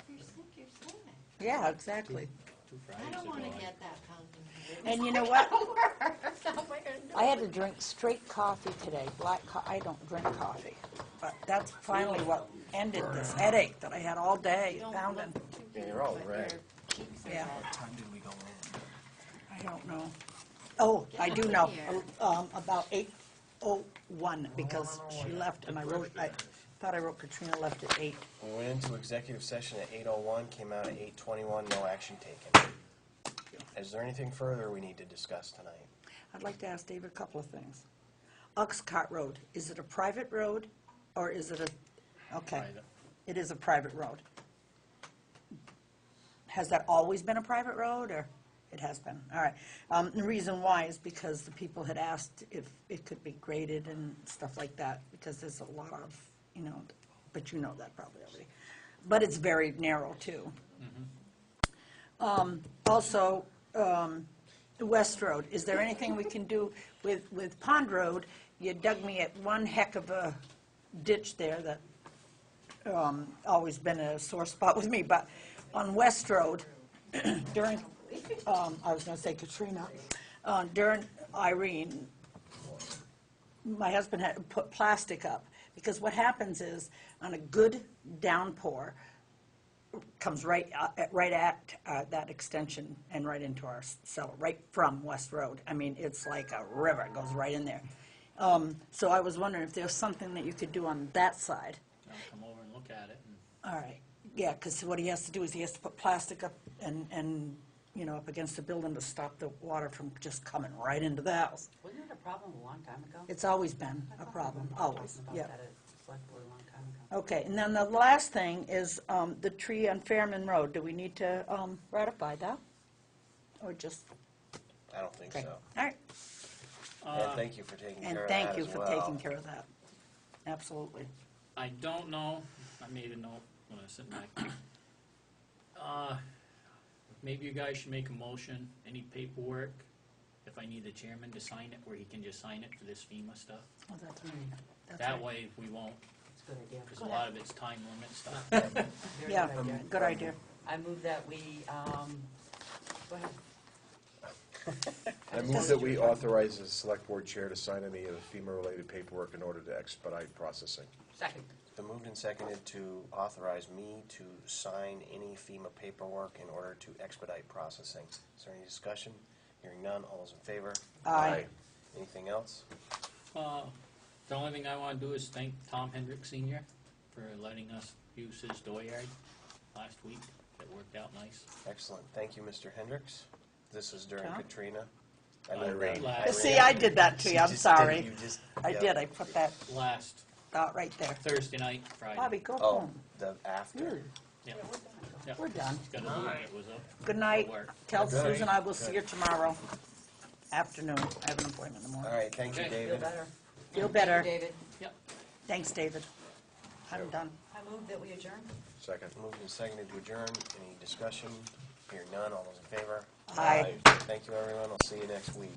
You're sick, you're sick. Yeah, exactly. 2 I Fridays don't wanna ago, get that pumpkin. And you know what? How am I gonna do I had it? to drink straight coffee today, I don't drink coffee. But that's finally what ended this headache that I had all day, Don't pounding. look too Yeah, big, you're all but red. your cheeks are Yeah. red. What time did we go in? I don't know. Oh, I do know, Here. about 8:01, because she left, and I thought I wrote Katrina left at 8. We went into executive session at 8:01, came out at 8:21, no action taken. Is there anything further we need to discuss tonight? I'd like to ask Dave a couple of things. Uxcott Road, is it a private road, or is it okay, private. it is a private road. Has that always been a private road, or it has been? All right. The reason why is because the people had asked if it could be graded and stuff like that, because there's a lot of, but you know that probably already. But it's very narrow, too. Also, the West Road, is there anything we can do with Pond Road? You dug me at one heck of a ditch there that always been a sore spot with me, but on West Road, during, I was gonna say Katrina, during Irene, my husband had put plastic up, because what happens is, on a good downpour, comes right at that extension and right into our cellar, right from West Road. I mean, it's like a river, it goes right in there. So I was wondering if there's something that you could do on that side. I'll come over and look at it. And All right, yeah, because what he has to do is he has to put plastic up and up against the building to stop the water from just coming right into the house. Wasn't it a problem a long time ago? It's always been I a thought problem, we were always, talking yeah. about that at select board a long time ago. Okay, and then the last thing is the tree on Fairman Road. Do we need to ratify that? Or just, I don't think okay, so. all right. And thank you for taking And care of that thank you as for well. taking care of that. Absolutely. I don't know, I made a note when I was sitting back. Maybe you guys should make a motion, any paperwork, if I need the chairman to sign it, where he can just sign it for this FEMA stuff. Oh, that's right. That's That right. way, we won't, It's a good idea. because Go a ahead. lot of it's time limit stuff. Very Yeah, good idea. good idea. I move that we, go ahead. I move that we authorize the select board chair to sign any of the FEMA-related paperwork in order to expedite processing. Second. Been moved and seconded to authorize me to sign any FEMA paperwork in order to expedite processing. Is there any discussion? Hearing none, all those in favor? Aye. Anything else? The only thing I want to do is thank Tom Hendrick Senior for letting us use his dooryard last week. It worked out nice. Excellent. Thank you, Mr. Hendricks. This is during Tom? Katrina. Irene. See, I did that to you, I'm sorry. I Yep. did, I put that Last out right there. Thursday night, Friday. Bobby, go Oh, home. the after. Yeah. We're done. Got to do it. It was a Good night. work. Tell Good night. Susan I will see you tomorrow afternoon. I have an appointment in the All morning. right, thank you, Okay. Feel David. better. Feel Thank better. you, David. Yep. Thanks, David. I'm done. I move that we adjourn. Second. Moved and seconded to adjourn. Any discussion? Hearing none, all those in favor? Aye. Thank you, everyone. I'll see you next week.